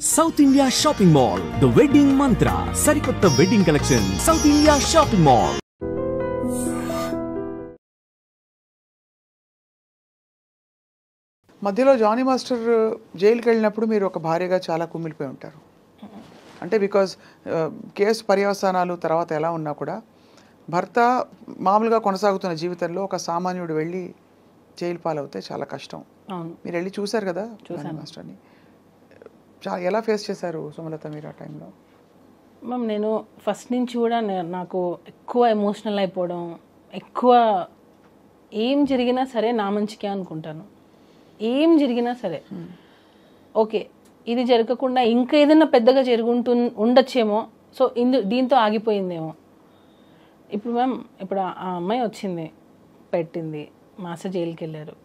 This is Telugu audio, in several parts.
South India shopping mall the wedding మంత్ర సరికొత్త wedding collection south India shopping mall. మధ్యలో జానీ మాస్టర్ జైలుకి వెళ్ళినప్పుడు మీరు ఒక భార్యగా చాలా కుమిలిపోయి ఉంటారు. అంటే బికాజ్ కేసు పర్యవసానాలు తర్వాత ఎలా ఉన్నా కూడా భర్త మామూలుగా కొనసాగుతున్న జీవితంలో ఒక సామాన్యుడు వెళ్ళి జైలు పాలవుతే చాలా కష్టం. మీరు వెళ్ళి చూశారు కదా జానీ మాస్టర్ని, ఎలా ఫేస్ చేశారు సుమలత మీరు ఆ టైంలో? మ్యామ్ నేను ఫస్ట్ నుంచి కూడా నాకు ఎక్కువ ఎమోషనల్ అయిపోవడం, ఎక్కువ ఏం జరిగినా సరే నా మంచికే అనుకుంటాను. ఏం జరిగినా సరే ఓకే ఇది జరగకుండా ఇంకా ఏదైనా పెద్దగా ఉండొచ్చేమో, సో దీంతో ఆగిపోయిందేమో. ఇప్పుడు మ్యామ్ ఇప్పుడు ఆ అమ్మాయి వచ్చింది, పెట్టింది, మాస్టర్ జైలుకి వెళ్ళారు,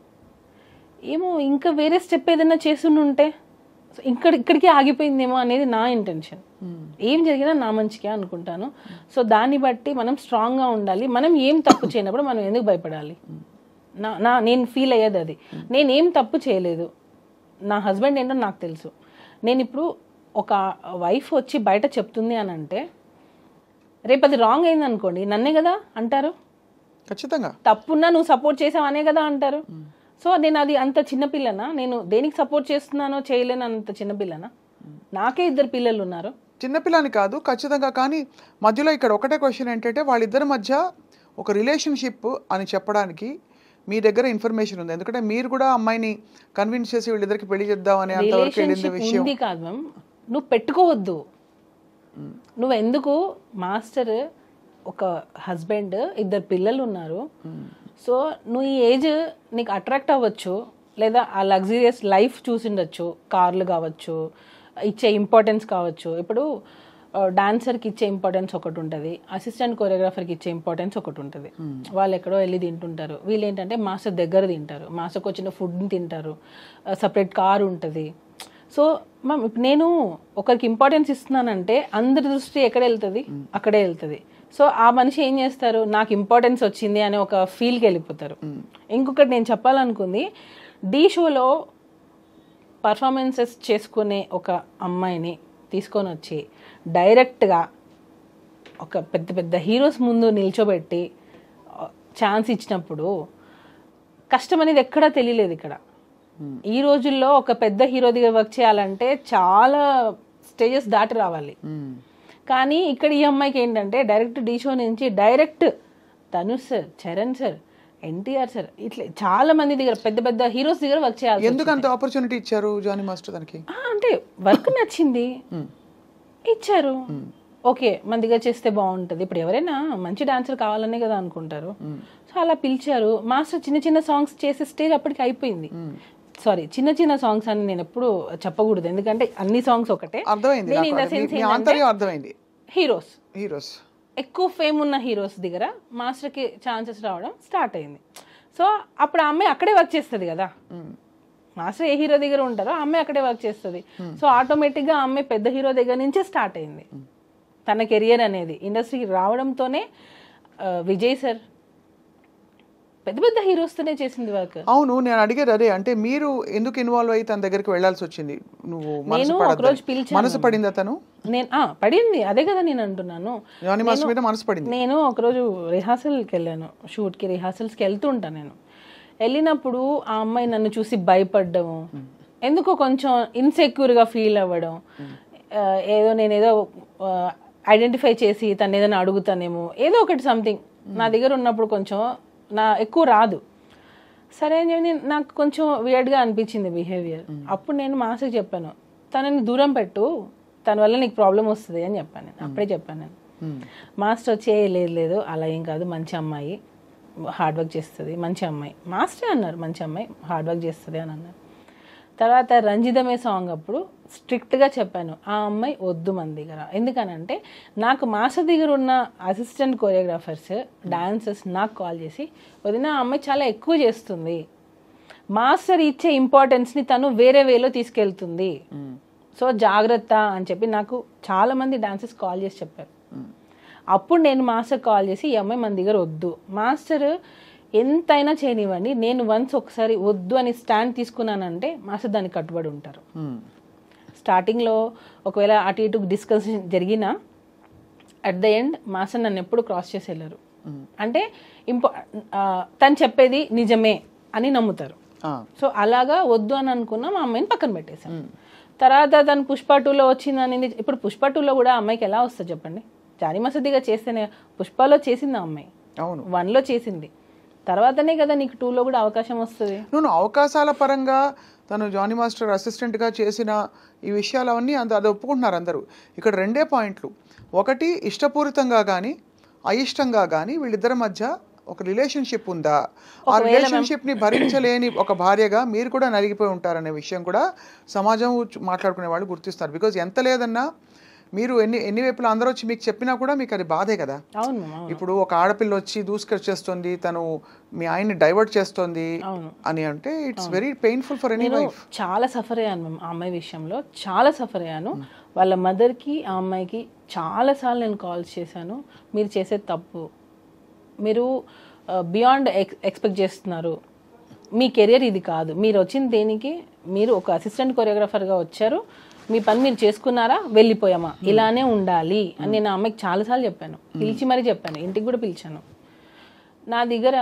ఏమో ఇంకా వేరే స్టెప్ ఏదైనా చేసి ఉంటే ఇక్కడికి ఆగిపోయిందేమో అనేది నా ఇంటెన్షన్. ఏం జరిగినా నా మంచిగా అనుకుంటాను. సో దాన్ని బట్టి మనం స్ట్రాంగ్గా ఉండాలి. మనం ఏం తప్పు చేయనప్పుడు మనం ఎందుకు భయపడాలి? నేను ఫీల్ అయ్యేది అది. నేనేం తప్పు చేయలేదు, నా హస్బెండ్ ఏంటో నాకు తెలుసు. నేను ఇప్పుడు ఒక వైఫ్ వచ్చి బయట చెప్తుంది అని అంటే రేపు అది రాంగ్ అయింది అనుకోండి, నన్నే కదా అంటారు. ఖచ్చితంగా తప్పున్నా నువ్వు సపోర్ట్ చేసావు అనే కదా అంటారు. సో నేను అది అంత చిన్నపిల్లనా? నేను దేనికి సపోర్ట్ చేస్తున్నానో చేయలేను అంత చిన్నపిల్లనా? నాకే 2 పిల్లలు ఉన్నారు. చిన్నపిల్లని కాదు ఖచ్చితంగా. కానీ మధ్యలో ఇక్కడ ఒకటే క్వశ్చన్ ఏంటంటే వాళ్ళిద్దరి మధ్య ఒక రిలేషన్షిప్ అని చెప్పడానికి మీ దగ్గర ఇన్ఫర్మేషన్ ఉంది. ఎందుకంటే మీరు కూడా అమ్మాయిని కన్విన్స్ చేసి వీళ్ళిద్దరికి పెళ్లి చేద్దామని అంతవరకు వెళ్ళిన విషయం ఉంది కాదు మ్యామ్. నువ్వు పెట్టుకోవద్దు. నువ్వు ఎందుకు మాస్టర్ ఒక హస్బెండ్ 2 పిల్లలు ఉన్నారు. సో నువ్వు ఈ ఏజ్ నీకు అట్రాక్ట్ అవ్వచ్చు, లేదా ఆ లగ్జరియస్ లైఫ్ చూసిండొచ్చు, కార్లు కావచ్చు, ఇచ్చే ఇంపార్టెన్స్ కావచ్చు. ఇప్పుడు డాన్సర్కి ఇచ్చే ఇంపార్టెన్స్ ఒకటి ఉంటుంది, అసిస్టెంట్ కొరియోగ్రాఫర్కి ఇచ్చే ఇంపార్టెన్స్ ఒకటి ఉంటుంది. వాళ్ళు ఎక్కడో వెళ్ళి తింటుంటారు, వీళ్ళు ఏంటంటే మాస్టర్ దగ్గర తింటారు, మాస్టర్కి వచ్చిన ఫుడ్ని తింటారు, సపరేట్ కార్ ఉంటుంది. సో మ్యామ్ నేను ఒకరికి ఇంపార్టెన్స్ ఇస్తున్నానంటే అందరి దృష్టి ఎక్కడ వెళ్తుంది? అక్కడే వెళ్తుంది. సో ఆ మనిషి ఏం చేస్తారు, నాకు ఇంపార్టెన్స్ వచ్చింది అనే ఒక ఫీల్కి వెళ్ళిపోతారు. ఇంకొకటి నేను చెప్పాలనుకుంది, ఢీ షోలో పర్ఫార్మెన్సెస్ చేసుకునే ఒక అమ్మాయిని తీసుకొని వచ్చి డైరెక్ట్గా ఒక పెద్ద పెద్ద హీరోస్ ముందు నిల్చోబెట్టి ఛాన్స్ ఇచ్చినప్పుడు కష్టం అనేది ఎక్కడా తెలియలేదు. ఇక్కడ ఈ రోజుల్లో ఒక పెద్ద హీరో దగ్గర వర్క్ చేయాలంటే చాలా స్టేజెస్ దాటి రావాలి. కానీ ఇక్కడ ఈ అమ్మాయికి ఏంటంటే డైరెక్ట్ ఢీ షో నుంచి direct Dhanush sir, Charan sir, NTR sir, ఇట్లా చాలా మంది దగ్గర పెద్ద పెద్ద హీరోస్ దగ్గర వర్క్ చేయాలి. ఎందుకు అంత ఆపర్చునిటీ ఇచ్చారు జానీ మాస్టర్ దానికి? అంటే వర్క్ నచ్చింది, ఇచ్చారు. ఓకే మన దగ్గర చేస్తే బాగుంటుంది. ఇప్పుడు ఎవరైనా మంచి డాన్సర్ కావాలనే కదా అనుకుంటారు. సో అలా పిలిచారు. మాస్టర్ చిన్న చిన్న సాంగ్స్ చేసే స్టేజ్ అప్పటికి అయిపోయింది. సారీ, చిన్న చిన్న సాంగ్స్ అని నేను ఎప్పుడు చెప్పకూడదు, ఎందుకంటే అన్ని సాంగ్స్ ఒకటే. అర్థమైంది. హీరోస్ ఎక్కువ ఫేమ్ ఉన్న హీరోస్ దగ్గర మాస్టర్కి ఛాన్సెస్ రావడం స్టార్ట్ అయింది. సో అప్పుడు ఆ అమ్మాయి అక్కడే వర్క్ చేస్తుంది కదా. మాస్టర్ ఏ హీరో దగ్గర ఉంటారో ఆ అమ్మాయి అక్కడే వర్క్ చేస్తుంది. సో ఆటోమేటిక్గా ఆ అమ్మాయి పెద్ద హీరో దగ్గర నుంచే స్టార్ట్ అయింది తన కెరియర్ అనేది. ఇండస్ట్రీకి రావడంతోనే విజయ్ సార్ పెద్ద పెద్ద హీరోస్తోనే చేసింది వర్క్. అవును, నేను అడిగేది అదే. అంటే మీరు ఎందుకు ఇన్వాల్వ్ అయ్యి తన దగ్గరికి వెళ్లాల్సి వచ్చింది? నువ్వు నేను ఒకరోజు పిలిచాను. మనసు పడిందా తను? నేను పడింది, అదే కదా నేను అంటున్నాను. నేను ఒకరోజు రిహార్సల్కి వెళ్ళాను, షూట్కి రిహార్సల్స్కి వెళ్తుంటాను. నేను వెళ్ళినప్పుడు ఆ అమ్మాయి నన్ను చూసి భయపడ్డము, ఎందుకో కొంచెం ఇన్సెక్యూర్గా ఫీల్ అవ్వడం, నేనేదో ఐడెంటిఫై చేసి తను ఏదైనా అడుగుతానేమో, ఏదో ఒకటి సంథింగ్ నా దగ్గర ఉన్నప్పుడు కొంచెం ఎక్కువ రాదు. సరే అని చెప్పి నాకు కొంచెం వియర్డ్గా అనిపించింది బిహేవియర్. అప్పుడు నేను మాస్టర్కి చెప్పాను, తనని దూరం పెట్టు, తన వల్ల నీకు ప్రాబ్లం వస్తుంది అని చెప్పాను. నేను అప్పుడే చెప్పాను. నేను మాస్టర్ వచ్చి లేదు అలా ఏం కాదు, మంచి అమ్మాయి, హార్డ్ వర్క్ చేస్తుంది, మంచి అమ్మాయి. మాస్టరే అన్నారు మంచి అమ్మాయి, హార్డ్ వర్క్ చేస్తుంది అని అన్నారు. తర్వాత రంజితమే సాంగ్ అప్పుడు స్ట్రిక్ట్గా చెప్పాను, ఆ అమ్మాయి వద్దు మన దగ్గర. ఎందుకనంటే నాకు మాస్టర్ దగ్గర ఉన్న అసిస్టెంట్ కొరియోగ్రాఫర్స్, డాన్సర్స్ నాకు కాల్ చేసి, వదిన ఆ అమ్మాయి చాలా ఎక్కువ చేస్తుంది, మాస్టర్ ఇచ్చే ఇంపార్టెన్స్ని తను వేరే వేలో తీసుకెళ్తుంది, సో జాగ్రత్త అని చెప్పి నాకు చాలామంది డాన్సర్స్ కాల్ చేసి చెప్పారు. అప్పుడు నేను మాస్టర్ కాల్ చేసి, ఈ అమ్మాయి మన దగ్గర వద్దు, మాస్టర్ ఎంతైనా చేయనివ్వండి, నేను వన్స్ ఒకసారి వద్దు అని స్టాండ్ తీసుకున్నానంటే మాస్టర్ దానికి కట్టుబడి ఉంటారు. స్టార్టింగ్లో ఒకవేళ అటు ఇటు డిస్కషన్ జరిగినా అట్ ద ఎండ్ మాస్టర్ నన్ను ఎప్పుడు క్రాస్ చేసి వెళ్ళారు. అంటే తను చెప్పేది నిజమే అని నమ్ముతారు. సో అలాగా వద్దు అని అనుకున్నా మా అమ్మాయిని పక్కన పెట్టేశాను. తర్వాత తను పుష్ప 2లో వచ్చింది అనేది. ఇప్పుడు పుష్ప 2లో కూడా అమ్మాయికి ఎలా వస్తుంది చెప్పండి? జానీ మసూదిగా చేస్తేనే. పుష్పలో చేసింది ఆ అమ్మాయి, 1లో చేసింది, తర్వాతనే కదా నీకు 2లో కూడా అవకాశం వస్తుంది. నువ్వు అవకాశాల పరంగా తను జానీ మాస్టర్ అసిస్టెంట్గా చేసిన ఈ విషయాలు అవన్నీ అది ఒప్పుకుంటున్నారు అందరూ. ఇక్కడ 2 పాయింట్లు. ఒకటి, ఇష్టపూరితంగా కానీ అయిష్టంగా కానీ వీళ్ళిద్దరి మధ్య ఒక రిలేషన్షిప్ ఉందా? ఆ రిలేషన్షిప్ని భరించలేని ఒక భార్యగా మీరు కూడా నలిగిపోయి ఉంటారనే విషయం కూడా సమాజం మాట్లాడుకునే వాళ్ళు గుర్తిస్తారు. బికాజ్ ఎంత లేదన్నా మీరు ఎన్ని వైపులా అందరూ వచ్చి మీకు చెప్పినా కూడా మీకు అది బాధే కదా. ఇప్పుడు ఒక ఆడపిల్ల వచ్చి దూసుకొచ్చేస్తుంది, తను మీ ఆయన్ని డైవర్ట్ చేస్తుంది అని అంటే it's very painful for any wife. చాలా సఫర్ అయ్యాను మ్యామ్ ఆ అమ్మాయి విషయంలో, చాలా సఫర్ అయ్యాను. వాళ్ళ మదర్కి ఆ అమ్మాయికి చాలాసార్లు నేను కాల్స్ చేశాను. మీరు చేసే తప్పు, మీరు బియాండ్ ఎక్స్పెక్ట్ చేస్తున్నారు, మీ కెరియర్ ఇది కాదు, మీరు వచ్చిన దేనికి, మీరు ఒక అసిస్టెంట్ కొరియోగ్రాఫర్గా వచ్చారు, మీ పని మీరు చేసుకున్నారా, వెళ్ళిపోయామా, ఇలానే ఉండాలి అని నేను ఆ అమ్మాయికి చాలాసార్లు చెప్పాను. పిలిచి మరీ చెప్పాను, ఇంటికి కూడా పిలిచాను. నా దగ్గర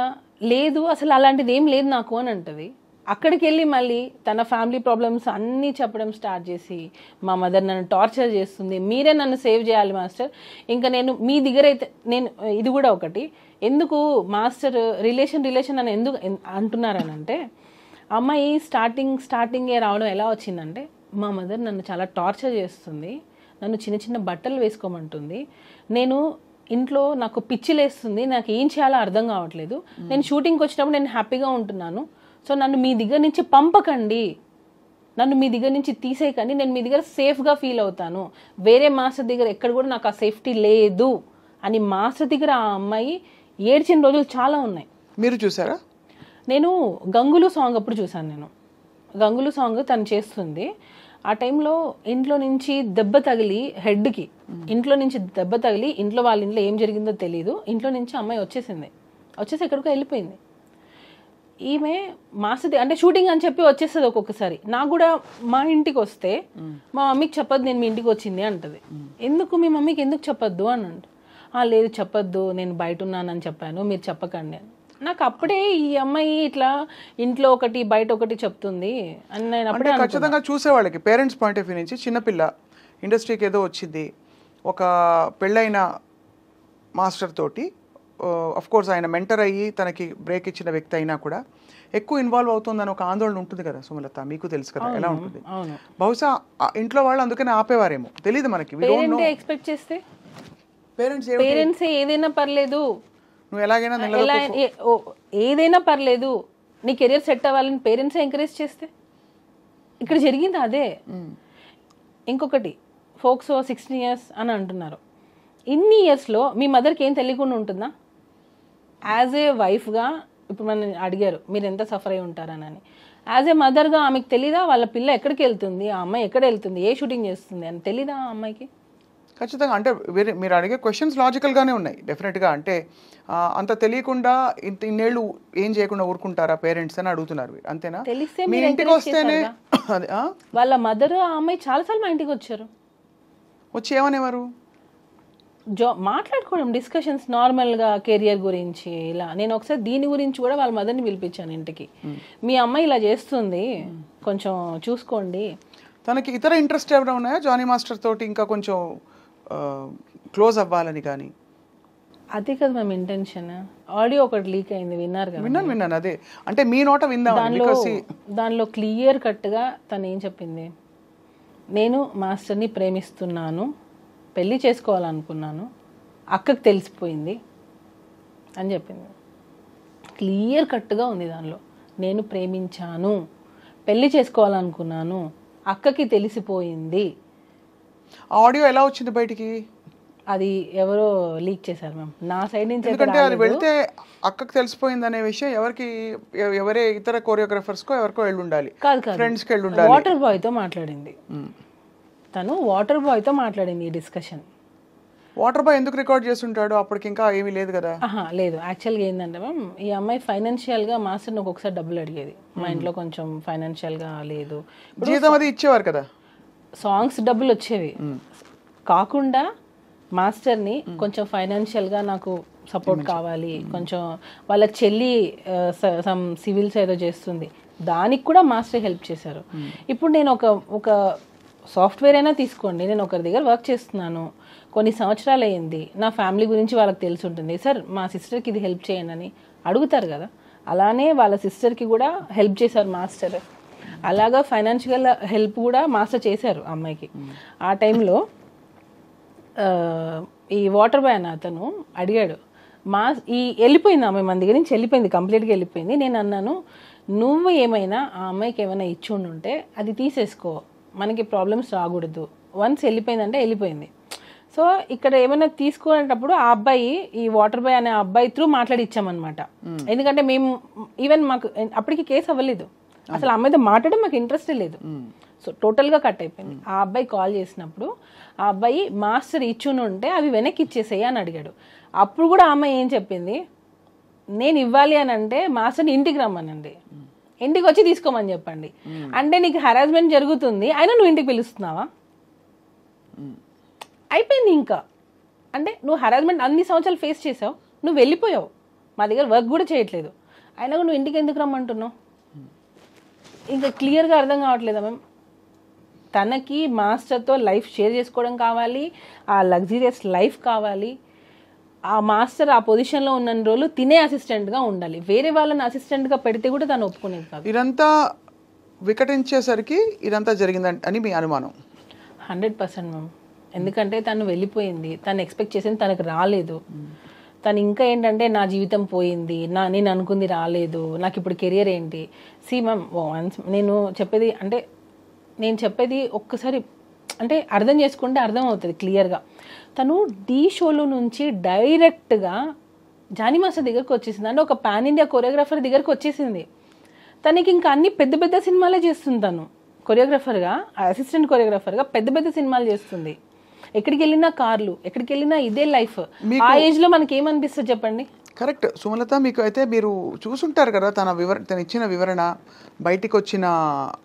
లేదు అసలు అలాంటిది ఏం లేదు నాకు అని అంటది. అక్కడికి వెళ్ళి మళ్ళీ తన ఫ్యామిలీ ప్రాబ్లమ్స్ అన్నీ చెప్పడం స్టార్ట్ చేసి, మా మదర్ నన్ను టార్చర్ చేస్తుంది, మీరే నన్ను సేవ్ చేయాలి మాస్టర్, ఇంకా నేను మీ దగ్గర అయితే నేను ఇది కూడా ఒకటి, ఎందుకు మాస్టర్ రిలేషన్ అని ఎందుకు అంటున్నారనంటే, అమ్మాయి స్టార్టింగే రావడం ఎలా వచ్చిందంటే, మా మదర్ నన్ను చాలా టార్చర్ చేస్తుంది, నన్ను చిన్న చిన్న బట్టలు వేసుకోమంటుంది, నేను ఇంట్లో నాకు పిచ్చిలేస్తుంది, నాకు ఏం చేయాలో అర్థం కావట్లేదు, నేను షూటింగ్కి వచ్చినప్పుడు నేను హ్యాపీగా ఉంటున్నాను, సో నన్ను మీ దగ్గర నుంచి పంపకండి, నన్ను మీ దగ్గర నుంచి తీసేయకండి, నేను మీ దగ్గర సేఫ్గా ఫీల్ అవుతాను, వేరే మాస్టర్ దగ్గర ఎక్కడ కూడా నాకు ఆ సేఫ్టీ లేదు అని మాస్టర్ దగ్గర ఆ అమ్మాయి ఏడ్చిన రోజులు చాలా ఉన్నాయి. మీరు చూసారా? నేను గంగులు సాంగ్ అప్పుడు చూసాను. నేను గంగులు సాంగ్ తను చేస్తుంది, ఆ టైంలో ఇంట్లో నుంచి దెబ్బ తగిలి హెడ్కి, ఇంట్లో నుంచి దెబ్బ తగిలి ఇంట్లో వాళ్ళ ఇంట్లో ఏం జరిగిందో తెలియదు, ఇంట్లో నుంచి అమ్మాయి వచ్చేసి ఎక్కడికో వెళ్ళిపోయింది. ఈమె మాస్టర్ అంటే షూటింగ్ అని చెప్పి వచ్చేస్తుంది ఒక్కొక్కసారి. నాకు కూడా మా ఇంటికి వస్తే మా మమ్మీకి చెప్పొద్దు నేను మీ ఇంటికి వచ్చింది అంటది. ఎందుకు మీ మమ్మీకి ఎందుకు చెప్పొద్దు అని అంట. లేదు చెప్పొద్దు, నేను బయట ఉన్నానని చెప్పాను, మీరు చెప్పకండి అని. నాకు అప్పుడే ఈ అమ్మాయి ఇట్లా ఇంట్లో ఒకటి బయట ఒకటి చెప్తుంది అని నేను అప్పుడే ఖచ్చితంగా చూసేవాళ్ళకి పేరెంట్స్ పాయింట్ ఆఫ్ వ్యూ నుంచి చిన్నపిల్ల ఇండస్ట్రీకి ఏదో వచ్చింది, ఒక పెళ్ళైన మాస్టర్ తోటి అఫ్ కోర్స్ ఆయన మెంటర్ అయ్యి తనకి బ్రేక్ ఇచ్చిన వ్యక్తి అయినా కూడా ఎక్కువ ఇన్వాల్వ్ అవుతుందని ఒక ఆందోళన ఉంటుంది కదా సుమలత, మీకు తెలుసు కదా ఎలా ఉంటుంది. బహుశా ఇంట్లో వాళ్ళు అందుకని ఆపేవారేమో, తెలియదు మనకి. ఎక్స్పెక్ట్ చేస్తే పేరెంట్స్ ఏదైనా పర్లేదు, నువ్వు ఎలాగైనా ఏదైనా పర్లేదు, నీ కెరియర్ సెట్ అవ్వాలని పేరెంట్స్ ఎంకరేజ్ చేస్తే ఇక్కడ జరిగింది అదే. ఇంకొకటి ఫోక్సో 16 years అని అంటున్నారు. ఇన్ని ఇయర్స్లో మీ మదర్కి ఏం తెలియకుండా ఉంటుందా? యాజ్ ఏ వైఫ్గా ఇప్పుడు మనం అడిగారు మీరు ఎంత సఫర్ అయి ఉంటారని. యాజ్ ఏ మదర్గా ఆమెకు తెలీదా వాళ్ళ పిల్ల ఎక్కడికి వెళ్తుంది, ఆ అమ్మాయి ఎక్కడ వెళ్తుంది, ఏ షూటింగ్ చేస్తుంది అని తెలీదా ఆ అమ్మాయికి? ఖచ్చితంగా. అంటే మీరు అడిగే క్వశ్చన్స్ లాజికల్గానే ఉన్నాయి డెఫినెట్గా. అంటే అంత తెలియకుండా ఇన్నేళ్ళు ఏం చేయకుండా ఊరుకుంటారా పేరెంట్స్ అని అడుగుతున్నారు, అంతేనా? తెలిస్తే మీ ఇంటికి వస్తేనే వాళ్ళ మదర్ ఆ అమ్మాయి చాలాసార్లు మా ఇంటికి వచ్చారు, వచ్చి ఏమనేవారు, మాట్లాడుకోవడం, డిస్కషన్స్ నార్మల్గా కెరియర్ గురించి ఇలా. నేను ఒకసారి దీని గురించి కూడా వాళ్ళ మదర్ని పిలిపించాను ఇంటికి, మీ అమ్మాయి ఇలా చేస్తుంది కొంచెం చూసుకోండి. తనకి ఇతర ఇంట్రెస్ట్ ఏమైనా ఉన్నాయా జానీ మాస్టర్ తోటి ఇంకా కొంచెం క్లోజ్ అవ్వాలని? కానీ అదే కదా మేము ఇంటెన్షన్. ఆడియో ఒకటి లీక్ అయింది, విన్నారు కదా? విన్నాను. అదే అంటే మీ నోట విందాం. దానిలో క్లియర్ కట్గా తను ఏం చెప్పింది, నేను మాస్టర్ని ప్రేమిస్తున్నాను, పెళ్ళి చేసుకోవాలనుకున్నాను, అక్కకి తెలిసిపోయింది అని చెప్పింది. క్లియర్ కట్గా ఉంది దానిలో, నేను ప్రేమించాను, పెళ్ళి చేసుకోవాలనుకున్నాను, అక్కకి తెలిసిపోయింది. ఆడియో ఎలా వచ్చింది బయటికి? అది ఎవరో లీక్ చేశారు మ్యామ్, నా సైడ్ నుంచి. ఎందుకంటే అది వెళ్తే అక్కకి తెలిసిపోయింది అనే విషయం ఎవరే ఇతర కోరియోగ్రాఫర్స్కో ఎవరికో వెళ్ళి ఉండాలి, ఫ్రెండ్స్కి వెళ్ళి ఉండాలి. వాటర్ బాయ్తో మాట్లాడింది తను, వాటర్ బాయ్తో మాట్లాడింది ఈ డిస్కషన్. వాటర్ బాయ్ ఎందుకు రికార్డ్ చేస్తుంటాడు? అప్పటికి ఇంకా ఏమీ లేదు కదా. లేదు, యాక్చువల్గా ఏంటంటే మ్యామ్ ఈ అమ్మాయి ఫైనాన్షియల్గా మాస్టర్ని ఒక్కొక్కసారి డబ్బులు అడిగేది, మా ఇంట్లో కొంచెం ఫైనాన్షియల్గా లేదు, జీతం అది ఇచ్చేవారు కదా. సాంగ్స్ డబ్బులు వచ్చేవి కాకుండా మాస్టర్ని కొంచెం ఫైనాన్షియల్గా నాకు సపోర్ట్ కావాలి, కొంచెం వాళ్ళ చెల్లి సమ్ సివిల్స్ ఏదో చేస్తుంది, దానికి కూడా మాస్టర్ హెల్ప్ చేశారు. ఇప్పుడు నేను ఒక సాఫ్ట్వేర్ అయినా తీసుకోండి, నేను ఒకరి దగ్గర వర్క్ చేస్తున్నాను, కొన్ని సంవత్సరాలు అయ్యింది, నా ఫ్యామిలీ గురించి వాళ్ళకి తెలిసి ఉంటుంది, సార్ మా సిస్టర్కి ఇది హెల్ప్ చేయండి అని అడుగుతారు కదా. అలానే వాళ్ళ సిస్టర్కి కూడా హెల్ప్ చేశారు మాస్టర్. అలాగా ఫైనాన్షియల్ హెల్ప్ కూడా మాస్టర్ చేశారు ఆ అమ్మాయికి. ఆ టైంలో ఈ వాటర్ బ్యాన్ అతను అడిగాడు, వెళ్ళిపోయింది ఆమె మన దగ్గర నుంచి, వెళ్ళిపోయింది, కంప్లీట్గా వెళ్ళిపోయింది. నేను అన్నాను, నువ్వు ఏమైనా ఆ అమ్మాయికి ఏమైనా ఇచ్చి ఉంటే అది తీసేసుకో, మనకి ప్రాబ్లమ్స్ రాకూడదు, వన్స్ వెళ్ళిపోయిందంటే వెళ్ళిపోయింది. సో ఇక్కడ ఏమైనా తీసుకునేటప్పుడు ఆ అబ్బాయి, ఈ వాటర్ బాయ్ అనే అబ్బాయి త్రూ మాట్లాడి ఇచ్చామన్నమాట. ఎందుకంటే మేము ఈవెన్ మాకు అప్పటికి కేసు అవ్వలేదు, అసలు ఆ అమ్మాయితో మాట్లాడడం మాకు ఇంట్రెస్టే లేదు. సో టోటల్గా కట్ అయిపోయింది. ఆ అబ్బాయి కాల్ చేసినప్పుడు ఆ అబ్బాయి మాస్టర్ ఇచ్చుని ఉంటే అవి వెనక్కి ఇచ్చేసేయి అని అడిగాడు. అప్పుడు కూడా ఆ అమ్మాయి ఏం చెప్పింది, నేను ఇవ్వాలి అని అంటే మాస్టర్ని ఇంటికి రమ్మనండి, ఇంటికి వచ్చి తీసుకోమని చెప్పండి. అంటే నీకు హరాస్మెంట్ జరుగుతుంది, అయినా నువ్వు ఇంటికి పిలుస్తున్నావా? అయిపోయింది ఇంకా. అంటే నువ్వు హరాస్మెంట్ అన్ని సంవత్సరాలు ఫేస్ చేసావు, నువ్వు వెళ్ళిపోయావు, మా దగ్గర వర్క్ కూడా చేయట్లేదు, అయినా కూడా నువ్వు ఇంటికి ఎందుకు రమ్మంటున్నావు? ఇంకా క్లియర్గా అర్థం కావట్లేదా మ్యామ్? తనకి మాస్టర్తో లైఫ్ షేర్ చేసుకోవడం కావాలి, ఆ లగ్జరియస్ లైఫ్ కావాలి. ఆ మాస్టర్ ఆ పొజిషన్లో ఉన్న రోజులు తినే అసిస్టెంట్గా ఉండాలి, వేరే వాళ్ళని అసిస్టెంట్గా పెడితే కూడా తను ఒప్పుకునేది కాదు. ఇదంతా వికటించేసరికి ఇదంతా జరిగిందని మీ అనుమానం? 100% మ్యామ్. ఎందుకంటే తను వెళ్ళిపోయింది, తను ఎక్స్పెక్ట్ చేసింది తనకు రాలేదు. తను ఇంకా ఏంటంటే నా జీవితం పోయింది, నేను అనుకుంది రాలేదు, నాకు ఇప్పుడు కెరియర్ ఏంటి? సి మ్యామ్, నేను చెప్పేది ఒక్కసారి అంటే అర్థం చేసుకుంటే అర్థం అవుతుంది క్లియర్గా. తను ఢీ షోలో నుంచి డైరెక్ట్గా జానీ మాస్టర్ దగ్గరకు వచ్చేసింది, అంటే ఒక పాన్ ఇండియా కొరియోగ్రాఫర్ దగ్గరకు వచ్చేసింది. తనకి ఇంకా అన్ని పెద్ద పెద్ద సినిమాలే చేస్తుంది, తను కొరియోగ్రాఫర్గా, అసిస్టెంట్ కొరియోగ్రాఫర్గా పెద్ద పెద్ద సినిమాలు చేస్తుంది. ఎక్కడికి వెళ్ళినా కార్లు, ఎక్కడికి వెళ్ళినా ఇదే లైఫ్. ఆ ఏజ్లో మనకి ఏమనిపిస్తుంది చెప్పండి? కరెక్ట్ సుమలత, మీకు అయితే మీరు చూసుంటారు కదా తను ఇచ్చిన వివరణ, బయటికి వచ్చిన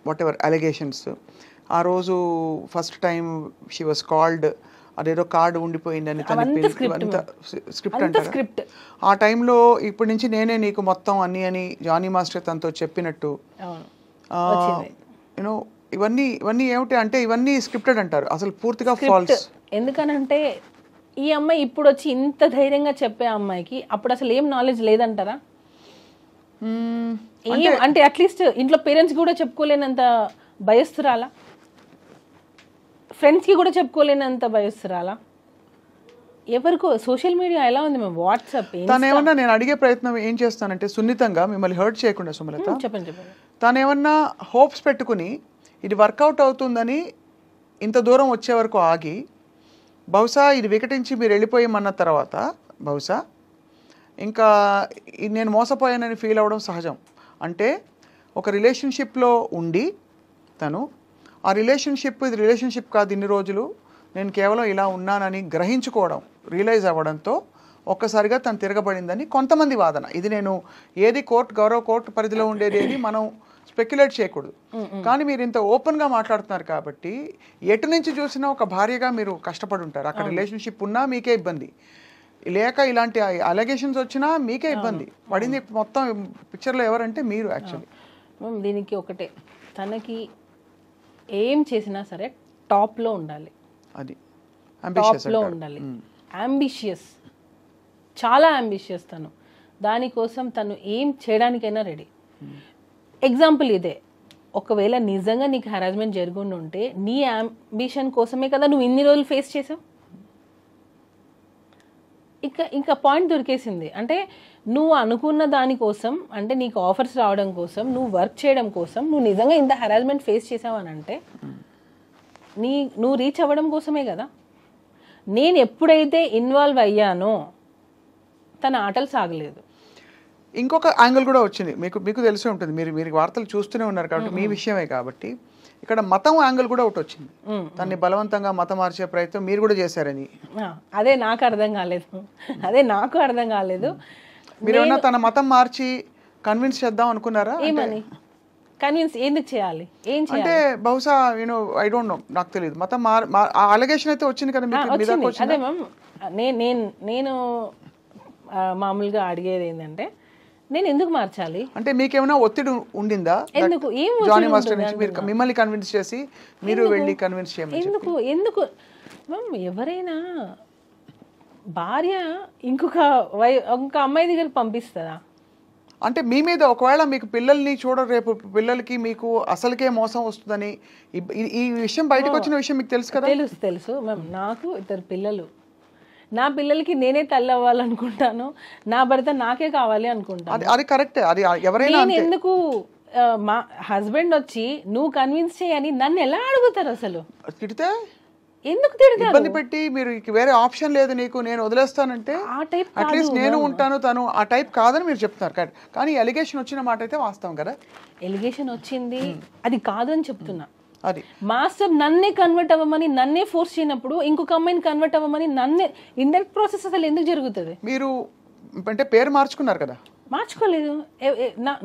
వాట్ ఎవర్ అలిగేషన్స్. ఆ రోజు first time she was called, అదేదో కార్డు ఉండిపోయిందని స్క్రిప్ట్ అంటారు. ఆ టైంలో ఇప్పటి నుంచి నేనే నీకు మొత్తం అన్ని అని జానీ మాస్టర్ తనతో చెప్పినట్టు, యూనో ఇవన్నీ ఏమిటి అంటే ఇవన్నీ స్క్రిప్టెడ్ అంటారు, అసలు పూర్తిగా ఫాల్స్. ఎందుకనంటే ఈ అమ్మాయి ఇప్పుడు వచ్చి ఇంత ధైర్యంగా చెప్పే అమ్మాయికి అప్పుడు అసలు ఏం నాలెడ్జ్ లేదంటారా? అంటే అట్లీస్ట్ ఇంట్లో పేరెంట్స్ కూడా చెప్పుకోలేనంత భయస్తురాలా, ఫ్రెండ్స్కి కూడా చెప్పుకోలేనంత భయస్తురాలా? ఎవరికో సోషల్ మీడియా ఎలా ఉంది మేము, వాట్సాప్. తనేమన్నా, నేను అడిగే ప్రయత్నం ఏం చేస్తానంటే సున్నితంగా మిమ్మల్ని హర్ట్ చేయకుండా సుమలత, చెప్పండి. తనేమన్నా హోప్స్ పెట్టుకుని ఇది వర్కౌట్ అవుతుందని ఇంత దూరం వచ్చే వరకు ఆగి, బహుశా ఇది వికటించి మీరు వెళ్ళిపోయామన్న తర్వాత బహుశా ఇంకా నేను మోసపోయానని ఫీల్ అవ్వడం సహజం. అంటే ఒక రిలేషన్షిప్లో ఉండి తను ఆ రిలేషన్షిప్ ఇది రిలేషన్షిప్ కాదు, ఇన్ని రోజులు నేను కేవలం ఇలా ఉన్నానని గ్రహించుకోవడం, రియలైజ్ అవ్వడంతో ఒక్కసారిగా తను తిరగబడిందని కొంతమంది వాదన. ఇది నేను ఏది గౌరవ కోర్టు పరిధిలో ఉండేది ఏది మనం స్పెక్యులేట్ చేయకూడదు. కానీ మీరు ఇంత ఓపెన్గా మాట్లాడుతున్నారు కాబట్టి ఎటు నుంచి చూసినా ఒక భార్యగా మీరు కష్టపడి ఉంటారు. అక్కడ రిలేషన్షిప్ ఉన్నా మీకే ఇబ్బంది, లేక ఇలాంటి అలిగేషన్స్ వచ్చినా మీకే ఇబ్బంది పడింది. మొత్తం పిక్చర్లో ఎవరంటే మీరు. యాక్చువల్లీ దీనికి ఒకటే, తనకి ఏం చేసినా సరే టాప్లో ఉండాలి, అది టాప్లో ఉండాలి. అంబిషియస్, చాలా అంబిషియస్ తను. దానికోసం తను ఏం చేయడానికైనా రెడీ. ఎగ్జాంపుల్ ఇదే, ఒకవేళ నిజంగా నీకు హరాస్మెంట్ జరుగుండి ఉంటే నీ అంబిషన్ కోసమే కదా నువ్వు ఇన్ని రోజులు ఫేస్ చేసావు. ఇంకా పాయింట్ దొరికేసింది. అంటే నువ్వు అనుకున్న దానికోసం, అంటే నీకు ఆఫర్స్ రావడం కోసం, నువ్వు వర్క్ చేయడం కోసం నువ్వు నిజంగా ఇంత హరాస్మెంట్ ఫేస్ చేసావు అని అంటే నువ్వు రీచ్ అవ్వడం కోసమే కదా. నేను ఎప్పుడైతే ఇన్వాల్వ్ అయ్యానో తన ఆటలు సాగలేదు. ఇంకొక యాంగిల్ కూడా వచ్చింది, మీకు తెలిసే ఉంటుంది, మీరు వార్తలు చూస్తూనే ఉన్నారు కాబట్టి మీ విషయమే కాబట్టి. ఇక్కడ మతం యాంగిల్ కూడా ఒకటి వచ్చింది, తన్ని బలవంతంగా మతం మార్చే ప్రయత్నం మీరు కూడా చేశారని. అదే నాకు అర్థం కాలేదు. మీరు ఏమన్నా తన మతం మార్చి కన్విన్స్ చేద్దాం అనుకున్నారా? ఏమని? కన్విన్స్ ఎందుకు చేయాలి, ఏం చేయాలి? అంటే బహుశా ఐ డోంట్ నో, నాకు తెలియదు. మొత్తం అలిగేషన్ అయితే వచ్చింది కదా మీకు, మీ దాకా వచ్చింది. అదే మ్యామ్, నేను మామూలుగా అడిగేది ఏంటంటే నేను ఎందుకు మార్చాలి అంటే మీకేమైనా ఒత్తిడి ఉండిందా? ఎందుకు ఏం జానీ మాస్టర్ నుంచి మీరు మిమ్మల్ని కన్విన్స్ చేసి మీరు వెళ్ళి కన్విన్స్ చేయమని ఎందుకు మ్యామ్? ఎవరైనా భార్య ఇంకొక అమ్మాయి దగ్గరికి పంపిస్తుందా? అంటే మీ మీద ఒకవేళ మీకు పిల్లల్ని రేపు పిల్లలకి మీకు అసలుకే మోసం వస్తుందని ఈ విషయం బయటకు వచ్చిన విషయం మీకు తెలుసు కదా? తెలుసు మ్యామ్. నాకు 2 పిల్లలు, నా పిల్లలకి నేనే తల్లి అవ్వాలనుకుంటాను, నా భర్త నాకే కావాలి అనుకుంటాను. అది కరెక్టే. అది ఎవరైనా నేను ఎందుకు మా హస్బెండ్ వచ్చి నువ్వు కన్విన్స్ చేయని నన్ను ఎలా అడుగుతారు అసలు? తిడితే ఎందుకు తిడతారు? ఇబ్బంది పెట్టి మీరు వేరే ఆప్షన్ లేదు నీకు, నేను వదిలేస్తానంటే అట్లీస్ట్ నేను ఉంటాను, తను ఆ టైప్ కాదని మీరు చెప్తున్నారు. కానీ ఎలిగేషన్ వచ్చిన మాట అయితే వాస్తవం కదా? ఎలిగేషన్ వచ్చింది, అది కాదు అని చెప్తున్నా. అది మాస్టర్ నన్నే కన్వర్ట్ అవ్వమని నన్నే ఫోర్స్ చేయనప్పుడు ఇంకొక అమ్మాయిని కన్వర్ట్ అవ్వమని నన్నే ఇండైరెక్ట్ ప్రాసెస్ అసలు ఎందుకు జరుగుతుంది? మీరు అంటే పేరు మార్చుకున్నారు కదా? మార్చుకోలేదు.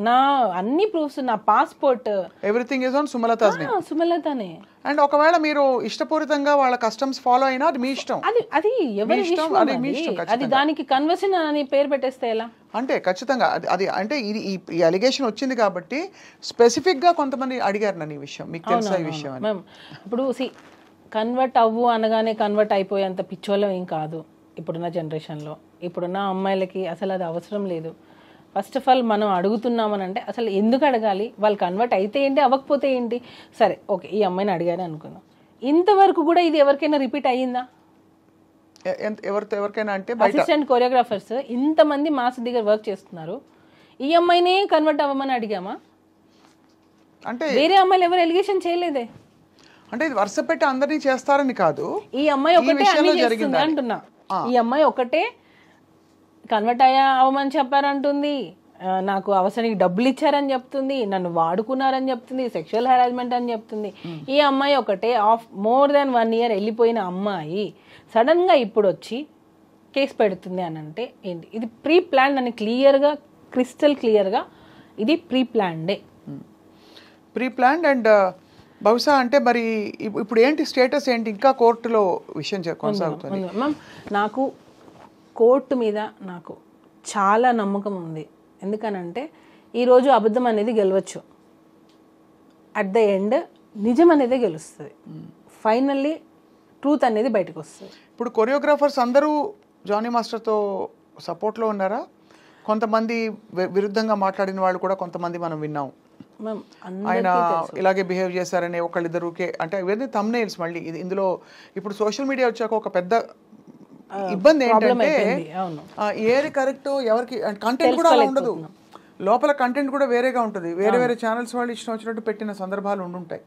నా అన్ని ప్రూఫ్స్, నా passport, everything is on Sumalatha's name. సుమలతనే. అండ్ ఒకవేళ మీరు ఇష్టపూరితంగా వాళ్ళ కస్టమ్స్ ఫాలో అయినా అది మీ ఇష్టం. అది ఎవరి ఇష్టం, అది దానికి కన్వర్షన్ అని పేరు పెట్టేస్తే ఎలా? అంటే ఖచ్చితంగా అది అంటే ఈ అలిగేషన్ వచ్చింది కాబట్టి స్పెసిఫిక్ గా కొంతమంది అడిగారు నన్ను ఈ విషయం, మీకు తెలుసా ఈ విషయం అని. ఇప్పుడు కన్వర్ట్ అవ్వు అనగానే కన్వర్ట్ అయిపోయేంత పిచ్చోళ్ళం ఏం కాదు ఇప్పుడున్న జనరేషన్లో. ఇప్పుడున్న అమ్మాయిలకి అసలు అది అవసరం లేదు. ఫస్ట్ ఆఫ్ ఆల్ మనం అడుగుతున్నామని అంటే అసలు ఎందుకు అడగాలి? వాళ్ళు కన్వర్ట్ అయితే ఏంటి, అవ్వకపోతే ఏంటి? సరే ఓకే, ఈ అమ్మాయిని అడిగానే అనుకుందాం. ఇంతవరకు కూడా ఇది ఎవరికైనా రిపీట్ అయ్యిందా? ఎవరికైనా అంటే అసిస్టెంట్ కొరియోగ్రాఫర్స్ ఇంతమంది మాస్ దగ్గర వర్క్ చేస్తున్నారు, ఈ అమ్మాయినే కన్వర్ట్ అవ్వమని అడిగామా? అంటే వేరే అమ్మాయిలు ఎవరు ఎలిగేషన్ చేయలేదే. అంటే ఇది వరుస పెట్టి అందరినీ చేస్తారని కాదు, ఈ అమ్మాయి ఒకటే అన్ని చేస్తుంది అంటున్నా. ఈ అమ్మాయి ఒకటే కన్వర్ట్ అవ్వమని చెప్పారంటుంది, నాకు అవసరానికి డబ్బులు ఇచ్చారని చెప్తుంది, నన్ను వాడుకున్నారని చెప్తుంది, సెక్షువల్ హెరాస్మెంట్ అని చెప్తుంది. ఈ అమ్మాయి ఒకటే మోర్ దాన్ 1 year వెళ్ళిపోయిన అమ్మాయి సడన్గా ఇప్పుడు వచ్చి కేసు పెడుతుంది అని అంటే ఏంటి? ఇది ప్రీ ప్లాన్ అని క్లియర్గా, క్రిస్టల్ క్లియర్గా ఇది ప్రీ ప్లాన్డే. Pre planned. అండ్ బహుశా అంటే మరి ఇప్పుడు ఏంటి స్టేటస్ ఏంటి? ఇంకా కోర్టులో విషయం కొనసాగుతుంది మ్యామ్. నాకు కోర్టు మీద నాకు చాలా నమ్మకం ఉంది. ఎందుకనంటే ఈరోజు అబద్ధం అనేది గెలవచ్చు, అట్ ద ఎండ్ నిజం అనేది గెలుస్తుంది. ఫైనల్లీ ట్రూత్ అనేది బయటకు వస్తుంది. ఇప్పుడు కొరియోగ్రాఫర్స్ అందరూ జానీ మాస్టర్తో సపోర్ట్లో ఉన్నారా? కొంతమంది విరుద్ధంగా మాట్లాడిన వాళ్ళు కూడా కొంతమంది మనం విన్నాం. ఆయన ఇలాగే బిహేవ్ చేశారని ఒకళ్ళిద్దరుకే, అంటే ఇవన్నీ థంబ్నెయిల్స్. మళ్ళీ ఇందులో ఇప్పుడు సోషల్ మీడియా వచ్చాక ఒక పెద్ద ఇబ్బంది ఏంటంటే ఏది కరెక్ట్ ఎవరికి కంటెంట్ కూడా అలా ఉండదు, లోపల కంటెంట్ కూడా వేరేగా ఉంటుంది. వేరే ఛానల్స్ వాళ్ళు ఇష్టం వచ్చినట్టు పెట్టిన సందర్భాలు ఉండుంటాయి.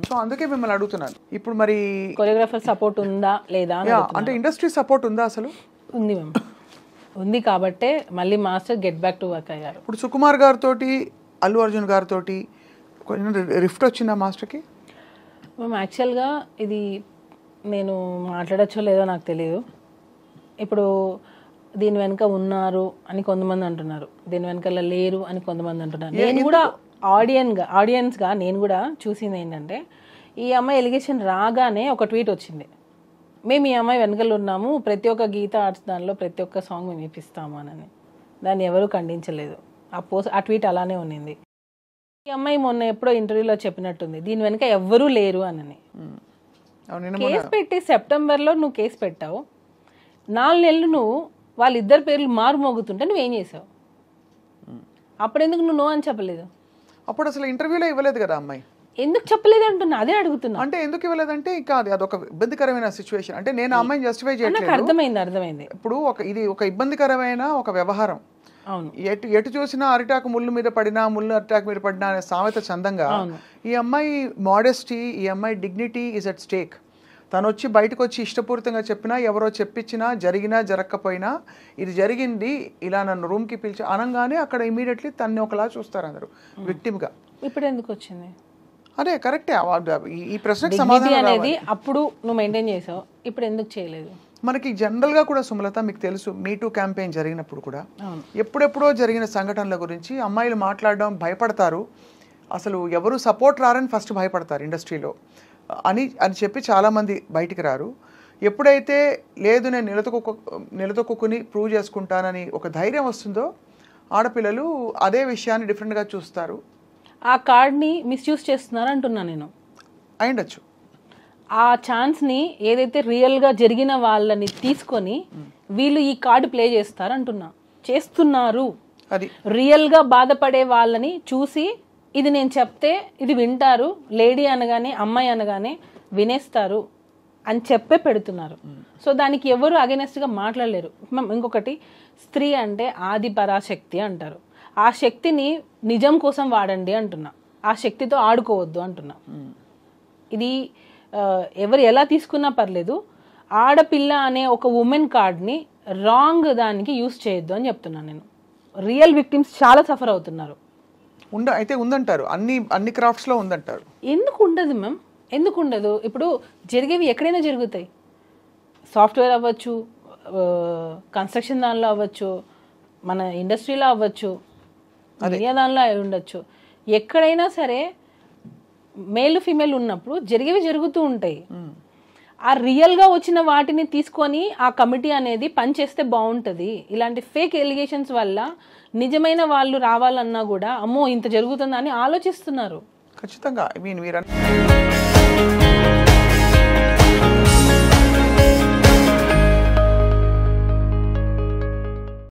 సో అందుకే మిమ్మల్ని అడుగుతున్నాను. ఇప్పుడు మరి కొరియోగ్రాఫర్ సపోర్ట్ ఉందా లేదా అంటే ఇండస్ట్రీ సపోర్ట్ ఉందా? అసలు ఉంది మ్యామ్, ఉంది. కాబట్టే మళ్ళీ master get back to work అయ్యారు. ఇప్పుడు సుకుమార్ గారితో, అల్లు అర్జున్ గారితో కొంచెం రిఫ్ట్ వచ్చిందా మాస్టర్కి? మ్యామ్ యాక్చువల్గా ఇది నేను మాట్లాడచ్చో లేదో నాకు తెలియదు. ఇప్పుడు దీని వెనక ఉన్నారు అని కొంతమంది అంటున్నారు, దీని వెనకాల లేరు అని కొంతమంది అంటున్నారు. నేను కూడా ఆడియన్స్గా నేను కూడా చూసింది ఏంటంటే, ఈ అమ్మాయి ఎలిగేషన్ రాగానే ఒక ట్వీట్ వచ్చింది, మేము ఈ అమ్మాయి వెనకాల ఉన్నాము, ప్రతి ఒక్క గీత ఆర్ట్స్ దానిలో ప్రతి ఒక్క సాంగ్ మేము ఇప్పిస్తాము అని. దాన్ని ఎవరూ ఖండించలేదు. ఆ ట్వీట్ అలానే ఉన్నింది. ఈ అమ్మాయి మొన్న ఎప్పుడో ఇంటర్వ్యూలో చెప్పినట్టుంది, దీని వెనక ఎవ్వరూ లేరు అని. కేసు పెట్టి సెప్టెంబర్లో నువ్వు కేసు పెట్టావు, 4 నెలలు నువ్వు వాళ్ళిద్దరు పేర్లు మారుమోగుతుంటే నువ్వేం చేసావు? అప్పుడెందుకు నువ్వు నో అని చెప్పలేదు? అప్పుడు అసలు ఇంటర్వ్యూలో ఇవ్వలేదు కదా అమ్మాయి. ఎందుకు చెప్పలేదు అంటున్నా, అదే అడుగుతున్నా. అంటే ఎందుకు ఇవ్వలేదంటే ఇంకా అదొక ఇబ్బందికరమైన సిచ్యువేషన్. అంటే నేను ఆ అమ్మాయిని జస్టిఫై చేయట్లేదు. అర్థమైంది. ఇప్పుడు ఇది ఒక ఇబ్బందికరమైన ఒక వ్యవహారం. అవును, ఎటు చూసినా అరిటాకు ముళ్ళు మీద పడినా, ముళ్ళు అరిటాకు మీద పడినా అనే సామెత చందంగా ఈ అమ్మాయి మోడెస్టీ, ఈ అమ్మాయి డిగ్నిటీ ఈజ్ అట్ స్టేక్. తను వచ్చి బయటకు వచ్చి ఇష్టపూరితంగా చెప్పినా, ఎవరో చెప్పించినా, జరిగినా జరగకపోయినా ఇది జరిగింది, ఇలా నన్ను రూమ్కి పిలిచి అనగానే అక్కడ ఇమీడియట్లీ తన్ని ఒకలా చూస్తారు అందరూ విక్టిమ్గా. ఇప్పుడు ఎందుకు వచ్చింది? అదే కరెక్టే. ఈ ప్రశ్నకు సమాధానం అనేది అప్పుడు నువ్వు మెయింటైన్ చేసావు, ఇప్పుడు ఎందుకు చేయలేదు? మనకి జనరల్గా కూడా సుమలత మీకు తెలుసు, మీటూ క్యాంపెయిన్ జరిగినప్పుడు కూడా ఎప్పుడెప్పుడో జరిగిన సంఘటనల గురించి అమ్మాయిలు మాట్లాడడం భయపడతారు. అసలు ఎవరు సపోర్ట్ రారని ఫస్ట్ భయపడతారు ఇండస్ట్రీలో అని చెప్పి చాలామంది బయటికి రారు. ఎప్పుడైతే లేదు నేను నిలదొక్కుని ప్రూవ్ చేసుకుంటానని ఒక ధైర్యం వస్తుందో ఆడపిల్లలు అదే విషయాన్ని డిఫరెంట్గా చూస్తారు. ఆ కార్డ్ని మిస్యూజ్ చేస్తున్నారు అంటున్నా నేను. అయిండొచ్చు. ఆ ఛాన్స్ని ఏదైతే రియల్గా జరిగిన వాళ్ళని తీసుకొని వీళ్ళు ఈ కార్డు ప్లే చేస్తున్నారు. అది రియల్గా బాధపడే వాళ్ళని చూసి ఇది నేను చెప్తే ఇది వింటారు, లేడీ అనగానే అమ్మాయి అనగానే వినేస్తారు అని చెప్పే పెడుతున్నారు. సో దానికి ఎవరు అగెనెస్ట్గా మాట్లాడలేరు. ఇంకొకటి, స్త్రీ అంటే ఆది పరాశక్తి అంటారు. ఆ శక్తిని నిజం కోసం వాడండి అంటున్నా, ఆ శక్తితో ఆడుకోవద్దు అంటున్నా. ఇది ఎవరు ఎలా తీసుకున్నా పర్లేదు, ఆడపిల్ల అనే ఒక ఉమెన్ కార్డ్ని రాంగ్ దానికి యూస్ చేయొద్దు అని చెప్తున్నాను నేను. రియల్ విక్టిమ్స్ చాలా సఫర్ అవుతున్నారు. అయితే ఉందంటారు, అన్ని క్రాఫ్ట్స్లో ఉందంటారు. ఎందుకు ఉండదు మ్యామ్? ఎందుకు ఉండదు? ఇప్పుడు జరిగేవి ఎక్కడైనా జరుగుతాయి. సాఫ్ట్వేర్ అవ్వచ్చు, కన్స్ట్రక్షన్ దానిలో అవ్వచ్చు, మన ఇండస్ట్రీలో అవ్వచ్చు, మీడియా దానిలో అయి ఉండొచ్చు. ఎక్కడైనా సరే మేల్ ఫీమేల్ ఉన్నప్పుడు జరిగేవి జరుగుతూ ఉంటాయి. ఆ రియల్గా వచ్చిన వాటిని తీసుకొని ఆ కమిటీ అనేది పనిచేస్తే బాగుంటుంది. ఇలాంటి ఫేక్ ఎలిగేషన్స్ వల్ల నిజమైన వాళ్ళు రావాలన్నా కూడా అమ్మో ఇంత జరుగుతుందని ఆలోచిస్తున్నారు. ఖచ్చితంగా. I mean,